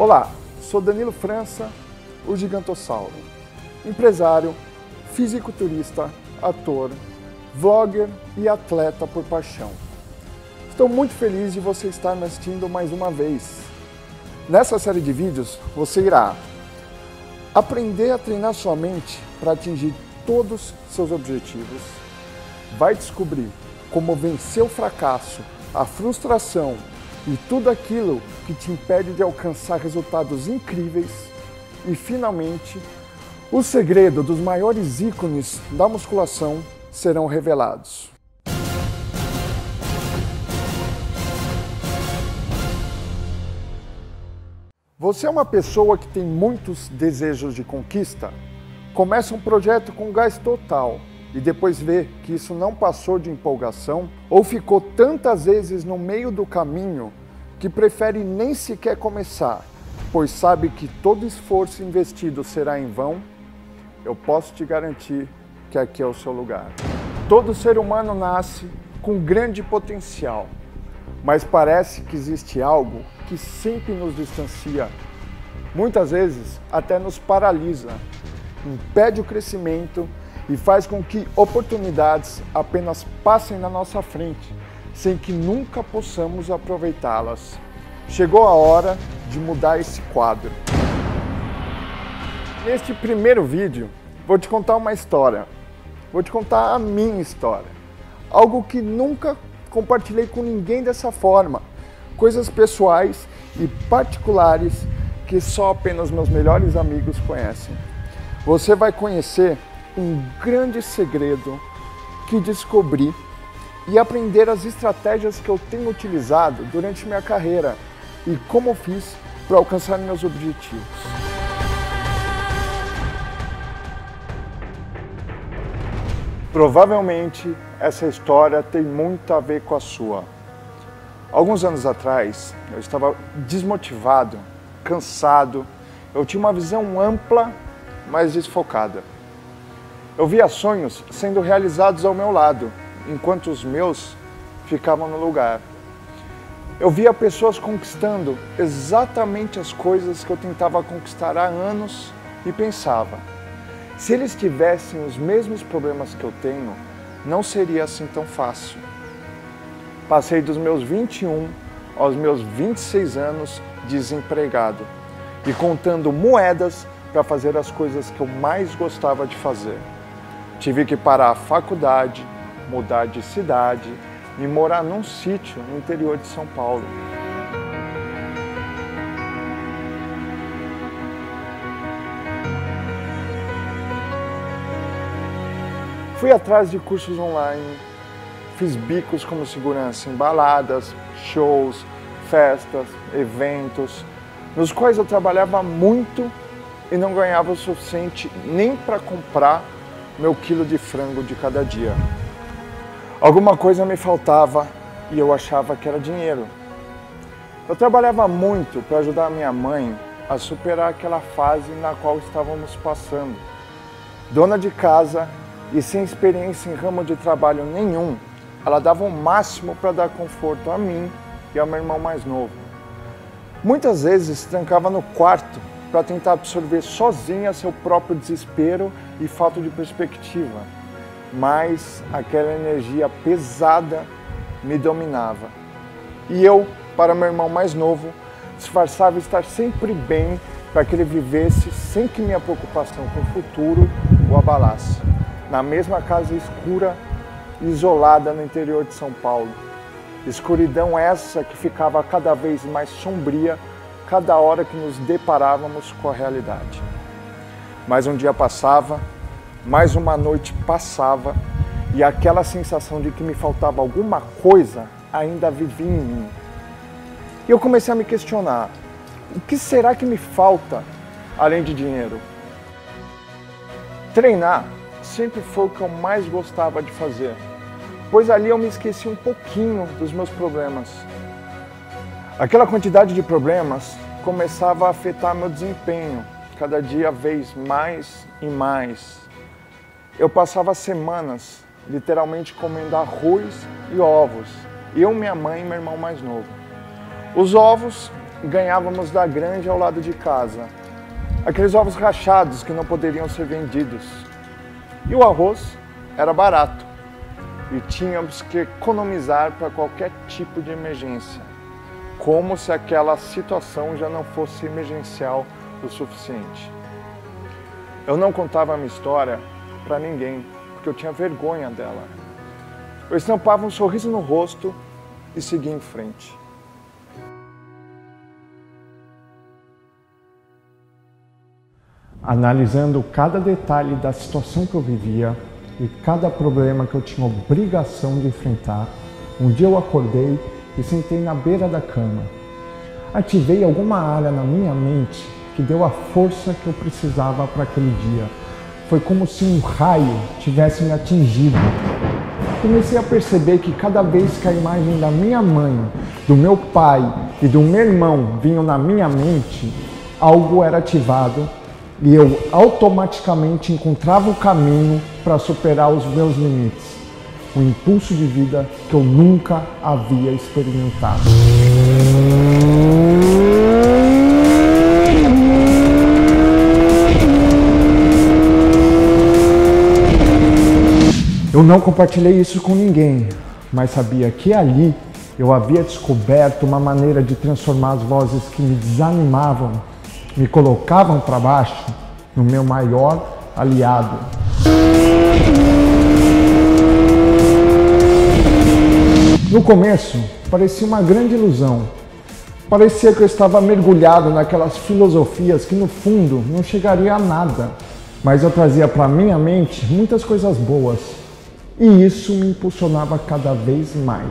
Olá, sou Danilo França, o Gigantossauro, empresário, fisiculturista, ator, vlogger e atleta por paixão. Estou muito feliz de você estar me assistindo mais uma vez. Nessa série de vídeos, você irá aprender a treinar sua mente para atingir todos seus objetivos, vai descobrir como vencer o fracasso, a frustração e tudo aquilo que te impede de alcançar resultados incríveis e, finalmente, o segredo dos maiores ícones da musculação serão revelados. Você é uma pessoa que tem muitos desejos de conquista? Começa um projeto com gás total e depois vê que isso não passou de empolgação ou ficou tantas vezes no meio do caminho que prefere nem sequer começar, pois sabe que todo esforço investido será em vão? Eu posso te garantir que aqui é o seu lugar. Todo ser humano nasce com grande potencial, mas parece que existe algo que sempre nos distancia. Muitas vezes até nos paralisa, impede o crescimento e faz com que oportunidades apenas passem na nossa frente, sem que nunca possamos aproveitá-las. Chegou a hora de mudar esse quadro. Neste primeiro vídeo, vou te contar uma história. Vou te contar a minha história. Algo que nunca compartilhei com ninguém dessa forma. Coisas pessoais e particulares que só apenas meus melhores amigos conhecem. Você vai conhecer um grande segredo que descobri e aprender as estratégias que eu tenho utilizado durante minha carreira e como fiz para alcançar meus objetivos. Provavelmente essa história tem muito a ver com a sua. Alguns anos atrás eu estava desmotivado, cansado, eu tinha uma visão ampla, mas desfocada. Eu via sonhos sendo realizados ao meu lado, enquanto os meus ficavam no lugar. Eu via pessoas conquistando exatamente as coisas que eu tentava conquistar há anos e pensava, se eles tivessem os mesmos problemas que eu tenho, não seria assim tão fácil. Passei dos meus 21 aos meus 26 anos desempregado e contando moedas para fazer as coisas que eu mais gostava de fazer. Tive que parar a faculdade, mudar de cidade e morar num sítio no interior de São Paulo. Fui atrás de cursos online, fiz bicos como segurança em baladas, shows, festas, eventos, nos quais eu trabalhava muito e não ganhava o suficiente nem para comprar meu quilo de frango de cada dia. Alguma coisa me faltava e eu achava que era dinheiro. Eu trabalhava muito para ajudar a minha mãe a superar aquela fase na qual estávamos passando. Dona de casa e sem experiência em ramo de trabalho nenhum, ela dava o máximo para dar conforto a mim e ao meu irmão mais novo. Muitas vezes trancava no quarto para tentar absorver sozinha seu próprio desespero e falta de perspectiva. Mas aquela energia pesada me dominava. E eu, para meu irmão mais novo, disfarçava estar sempre bem para que ele vivesse sem que minha preocupação com o futuro o abalasse. Na mesma casa escura, isolada no interior de São Paulo. Escuridão essa que ficava cada vez mais sombria cada hora que nos deparávamos com a realidade. Mais um dia passava, mais uma noite passava e aquela sensação de que me faltava alguma coisa ainda vivia em mim. E eu comecei a me questionar, o que será que me falta além de dinheiro? Treinar sempre foi o que eu mais gostava de fazer, pois ali eu me esqueci um pouquinho dos meus problemas. Aquela quantidade de problemas começava a afetar meu desempenho, cada dia vez mais e mais. Eu passava semanas literalmente comendo arroz e ovos, eu, minha mãe e meu irmão mais novo. Os ovos ganhávamos da granja ao lado de casa. Aqueles ovos rachados que não poderiam ser vendidos. E o arroz era barato. E tínhamos que economizar para qualquer tipo de emergência. Como se aquela situação já não fosse emergencial o suficiente. Eu não contava a minha história para ninguém, porque eu tinha vergonha dela. Eu estampava um sorriso no rosto e seguia em frente. Analisando cada detalhe da situação que eu vivia e cada problema que eu tinha obrigação de enfrentar, um dia eu acordei e sentei na beira da cama. Ativei alguma área na minha mente que deu a força que eu precisava para aquele dia. Foi como se um raio tivesse me atingido. Comecei a perceber que cada vez que a imagem da minha mãe, do meu pai e do meu irmão vinham na minha mente, algo era ativado e eu automaticamente encontrava o caminho para superar os meus limites. Um impulso de vida que eu nunca havia experimentado. Eu não compartilhei isso com ninguém, mas sabia que ali eu havia descoberto uma maneira de transformar as vozes que me desanimavam, me colocavam para baixo, no meu maior aliado. No começo, parecia uma grande ilusão. Parecia que eu estava mergulhado naquelas filosofias que no fundo não chegaria a nada, mas eu trazia para minha mente muitas coisas boas. E isso me impulsionava cada vez mais.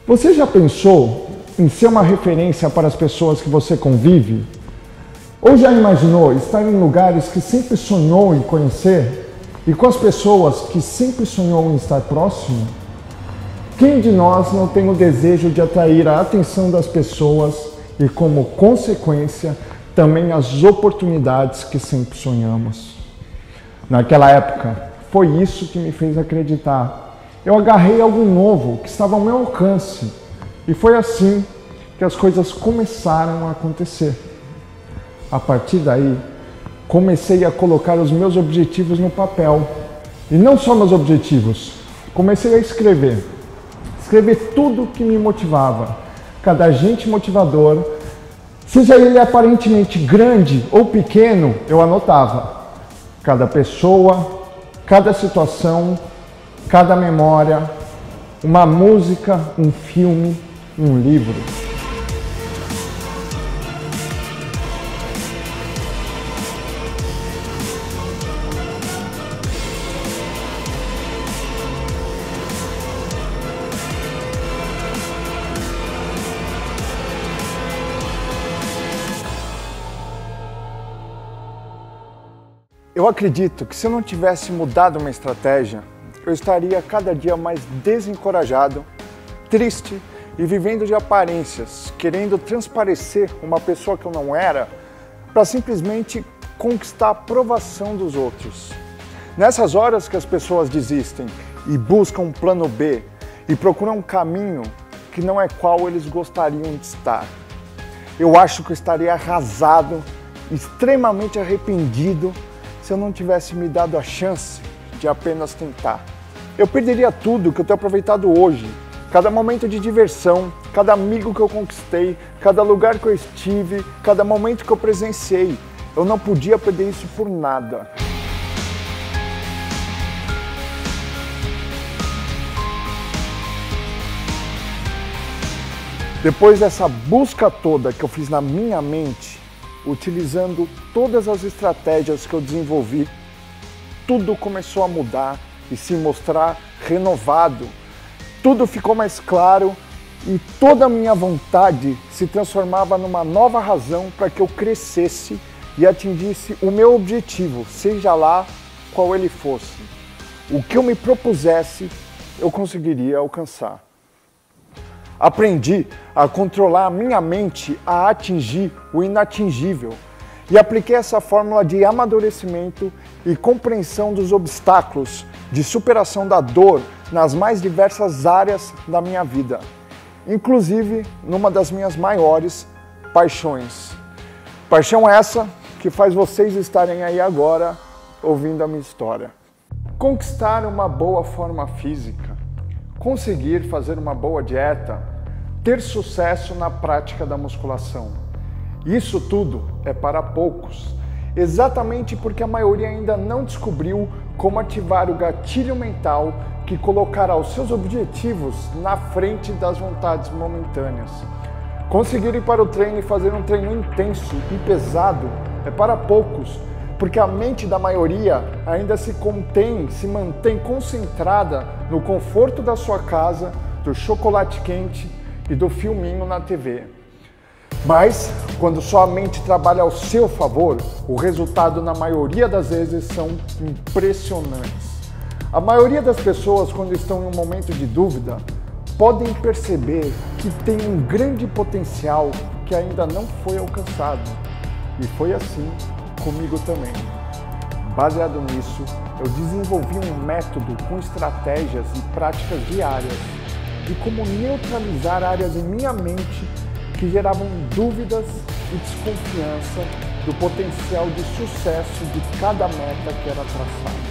Você já pensou em ser uma referência para as pessoas que você convive? Ou já imaginou estar em lugares que sempre sonhou em conhecer e com as pessoas que sempre sonhou em estar próximo? Quem de nós não tem o desejo de atrair a atenção das pessoas e, como consequência, também as oportunidades que sempre sonhamos? Naquela época, foi isso que me fez acreditar. Eu agarrei algo novo que estava ao meu alcance e foi assim que as coisas começaram a acontecer. A partir daí, comecei a colocar os meus objetivos no papel. E não só meus objetivos, comecei a escrever tudo o que me motivava, cada agente motivador. Seja ele aparentemente grande ou pequeno, eu anotava. Cada pessoa, cada situação, cada memória, uma música, um filme, um livro. Eu acredito que se eu não tivesse mudado uma estratégia, eu estaria cada dia mais desencorajado, triste e vivendo de aparências, querendo transparecer uma pessoa que eu não era para simplesmente conquistar a aprovação dos outros. Nessas horas que as pessoas desistem e buscam um plano B e procuram um caminho que não é qual eles gostariam de estar. Eu acho que eu estaria arrasado, extremamente arrependido, se eu não tivesse me dado a chance de apenas tentar. Eu perderia tudo que eu tenho aproveitado hoje. Cada momento de diversão, cada amigo que eu conquistei, cada lugar que eu estive, cada momento que eu presenciei. Eu não podia perder isso por nada. Depois dessa busca toda que eu fiz na minha mente, utilizando todas as estratégias que eu desenvolvi, tudo começou a mudar e se mostrar renovado. Tudo ficou mais claro e toda a minha vontade se transformava numa nova razão para que eu crescesse e atingisse o meu objetivo, seja lá qual ele fosse. O que eu me propusesse, eu conseguiria alcançar. Aprendi a controlar a minha mente a atingir o inatingível e apliquei essa fórmula de amadurecimento e compreensão dos obstáculos, de superação da dor, nas mais diversas áreas da minha vida, inclusive numa das minhas maiores paixões. Paixão essa que faz vocês estarem aí agora ouvindo a minha história. Conquistar uma boa forma física, conseguir fazer uma boa dieta, ter sucesso na prática da musculação. Isso tudo é para poucos, exatamente porque a maioria ainda não descobriu como ativar o gatilho mental que colocará os seus objetivos na frente das vontades momentâneas. Conseguir ir para o treino e fazer um treino intenso e pesado é para poucos, porque a mente da maioria ainda se mantém concentrada no conforto da sua casa, do chocolate quente e do filminho na TV. Mas, quando sua mente trabalha ao seu favor, o resultado na maioria das vezes são impressionantes. A maioria das pessoas, quando estão em um momento de dúvida, podem perceber que tem um grande potencial que ainda não foi alcançado. E foi assim comigo também. Baseado nisso, eu desenvolvi um método com estratégias e práticas diárias de como neutralizar áreas em minha mente que geravam dúvidas e desconfiança do potencial de sucesso de cada meta que era traçada.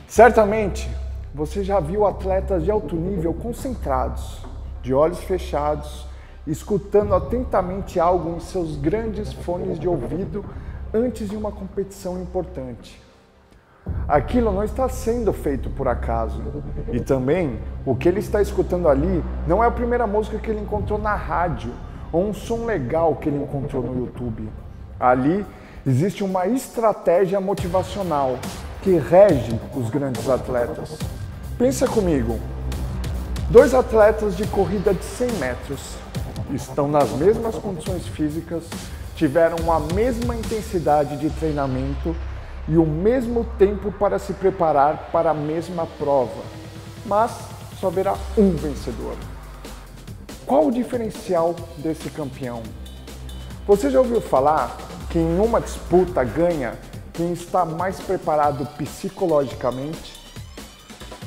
Certamente, você já viu atletas de alto nível concentrados, de olhos fechados, escutando atentamente algo em seus grandes fones de ouvido antes de uma competição importante. Aquilo não está sendo feito por acaso. E também, o que ele está escutando ali não é a primeira música que ele encontrou na rádio ou um som legal que ele encontrou no YouTube. Ali existe uma estratégia motivacional que rege os grandes atletas. Pensa comigo, 2 atletas de corrida de 100 metros estão nas mesmas condições físicas, tiveram a mesma intensidade de treinamento e o mesmo tempo para se preparar para a mesma prova, mas só haverá um vencedor. Qual o diferencial desse campeão? Você já ouviu falar que em uma disputa ganha quem está mais preparado psicologicamente?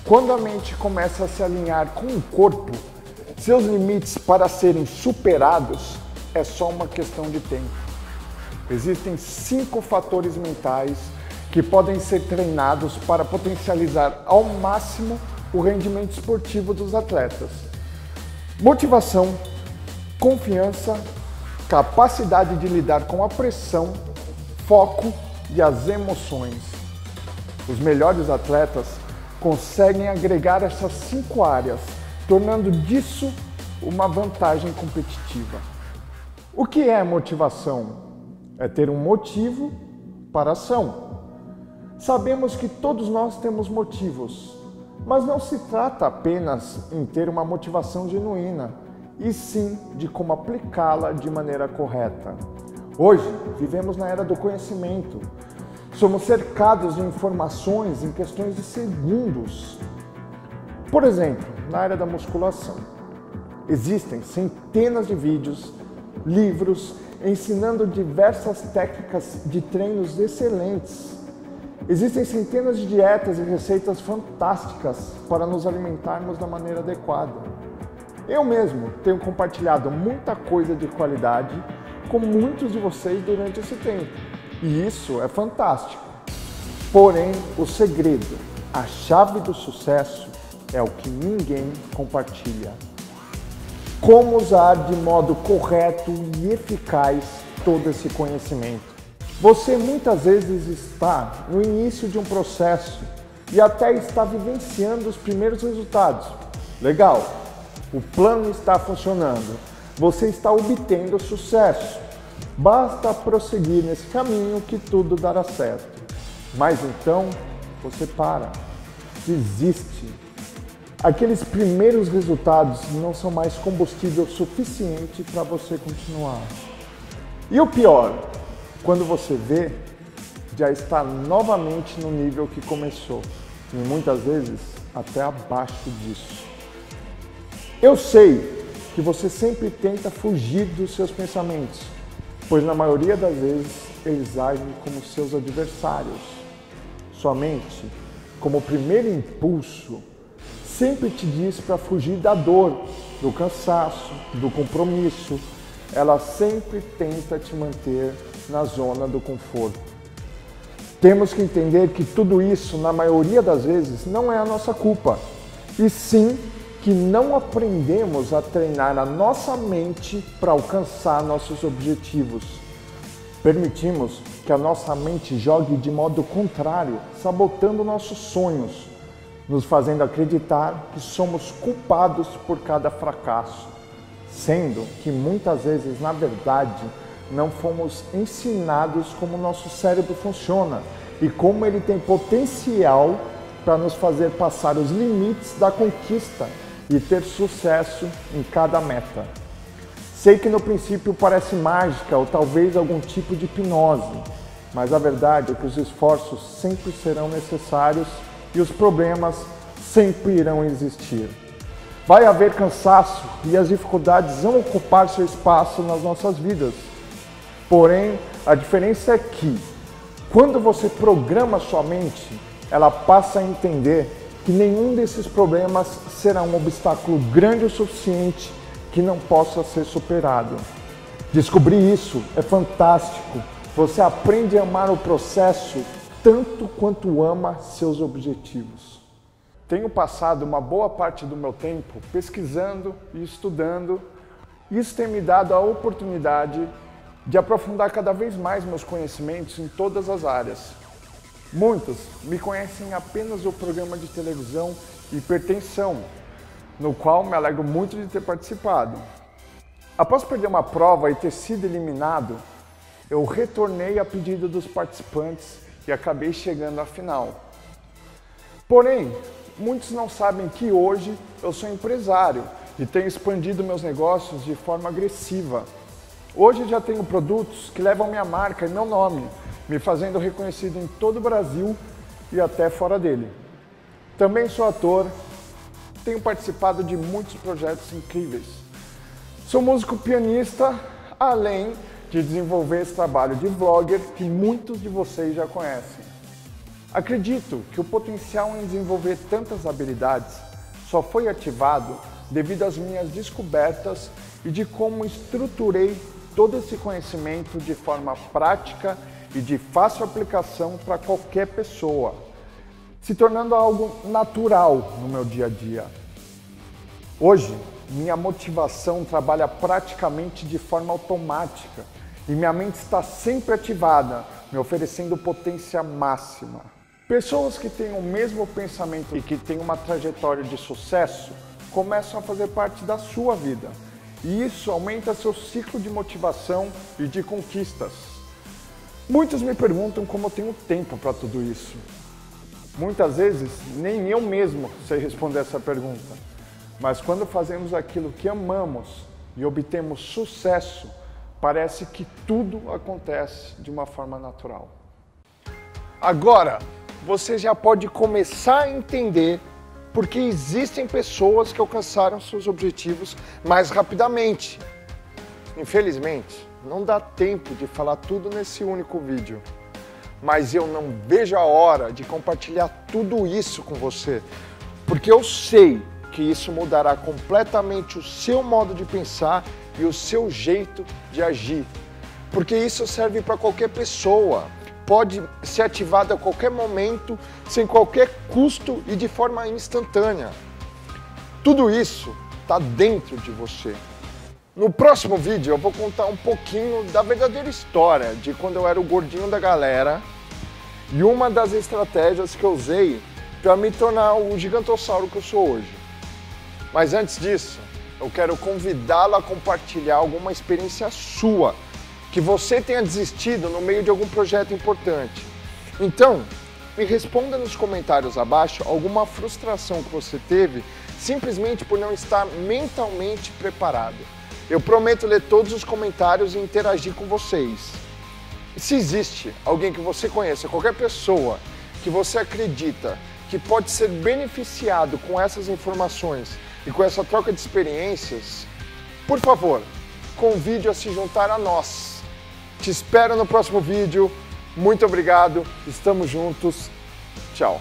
Quando a mente começa a se alinhar com o corpo, seus limites para serem superados é só uma questão de tempo. Existem 5 fatores mentais que podem ser treinados para potencializar ao máximo o rendimento esportivo dos atletas: motivação, confiança, capacidade de lidar com a pressão, foco e as emoções. Os melhores atletas conseguem agregar essas 5 áreas, tornando disso uma vantagem competitiva. O que é motivação? É ter um motivo para a ação. Sabemos que todos nós temos motivos, mas não se trata apenas em ter uma motivação genuína, e sim de como aplicá-la de maneira correta. Hoje, vivemos na era do conhecimento. Somos cercados de informações em questões de segundos. Por exemplo, na área da musculação, existem centenas de vídeos, livros, ensinando diversas técnicas de treinos excelentes. Existem centenas de dietas e receitas fantásticas para nos alimentarmos da maneira adequada. Eu mesmo tenho compartilhado muita coisa de qualidade com muitos de vocês durante esse tempo, e isso é fantástico. Porém, o segredo, a chave do sucesso é o que ninguém compartilha. Como usar de modo correto e eficaz todo esse conhecimento. Você muitas vezes está no início de um processo e até está vivenciando os primeiros resultados. Legal, o plano está funcionando, você está obtendo sucesso. Basta prosseguir nesse caminho que tudo dará certo. Mas então você para, desiste. Aqueles primeiros resultados não são mais combustível suficiente para você continuar. E o pior, quando você vê, já está novamente no nível que começou, e muitas vezes até abaixo disso. Eu sei que você sempre tenta fugir dos seus pensamentos, pois na maioria das vezes eles agem como seus adversários. Sua mente, como primeiro impulso, sempre te diz para fugir da dor, do cansaço, do compromisso. Ela sempre tenta te manter na zona do conforto. Temos que entender que tudo isso, na maioria das vezes, não é a nossa culpa, e sim que não aprendemos a treinar a nossa mente para alcançar nossos objetivos. Permitimos que a nossa mente jogue de modo contrário, sabotando nossos sonhos, nos fazendo acreditar que somos culpados por cada fracasso, sendo que muitas vezes, na verdade, não fomos ensinados como nosso cérebro funciona e como ele tem potencial para nos fazer passar os limites da conquista e ter sucesso em cada meta. Sei que no princípio parece mágica ou talvez algum tipo de hipnose, mas a verdade é que os esforços sempre serão necessários e os problemas sempre irão existir. Vai haver cansaço e as dificuldades vão ocupar seu espaço nas nossas vidas. Porém, a diferença é que, quando você programa sua mente, ela passa a entender que nenhum desses problemas será um obstáculo grande o suficiente que não possa ser superado. Descobrir isso é fantástico. Você aprende a amar o processo tanto quanto ama seus objetivos. Tenho passado uma boa parte do meu tempo pesquisando e estudando. Isso tem me dado a oportunidade de aprofundar cada vez mais meus conhecimentos em todas as áreas. Muitos me conhecem apenas do programa de televisão Hipertensão, no qual me alegro muito de ter participado. Após perder uma prova e ter sido eliminado, eu retornei a pedido dos participantes e acabei chegando à final. Porém, muitos não sabem que hoje eu sou empresário e tenho expandido meus negócios de forma agressiva. Hoje já tenho produtos que levam minha marca e meu nome, me fazendo reconhecido em todo o Brasil e até fora dele. Também sou ator, tenho participado de muitos projetos incríveis. Sou músico pianista, além de desenvolver esse trabalho de vlogger que muitos de vocês já conhecem. Acredito que o potencial em desenvolver tantas habilidades só foi ativado devido às minhas descobertas e de como estruturei todo esse conhecimento de forma prática e de fácil aplicação para qualquer pessoa, se tornando algo natural no meu dia a dia. Hoje, minha motivação trabalha praticamente de forma automática e minha mente está sempre ativada, me oferecendo potência máxima. Pessoas que têm o mesmo pensamento e que têm uma trajetória de sucesso começam a fazer parte da sua vida. E isso aumenta seu ciclo de motivação e de conquistas. Muitos me perguntam como eu tenho tempo para tudo isso. Muitas vezes, nem eu mesmo sei responder essa pergunta. Mas quando fazemos aquilo que amamos e obtemos sucesso, parece que tudo acontece de uma forma natural. Agora, você já pode começar a entender porque existem pessoas que alcançaram seus objetivos mais rapidamente. Infelizmente, não dá tempo de falar tudo nesse único vídeo, mas eu não vejo a hora de compartilhar tudo isso com você, porque eu sei que isso mudará completamente o seu modo de pensar e o seu jeito de agir, porque isso serve para qualquer pessoa. Pode ser ativado a qualquer momento, sem qualquer custo e de forma instantânea. Tudo isso está dentro de você. No próximo vídeo eu vou contar um pouquinho da verdadeira história de quando eu era o gordinho da galera e uma das estratégias que eu usei para me tornar o gigantossauro que eu sou hoje. Mas antes disso, eu quero convidá-lo a compartilhar alguma experiência sua, que você tenha desistido no meio de algum projeto importante. Então, me responda nos comentários abaixo alguma frustração que você teve simplesmente por não estar mentalmente preparado. Eu prometo ler todos os comentários e interagir com vocês. E se existe alguém que você conheça, qualquer pessoa que você acredita que pode ser beneficiado com essas informações e com essa troca de experiências, por favor, convide-o a se juntar a nós. Te espero no próximo vídeo. Muito obrigado. Estamos juntos. Tchau.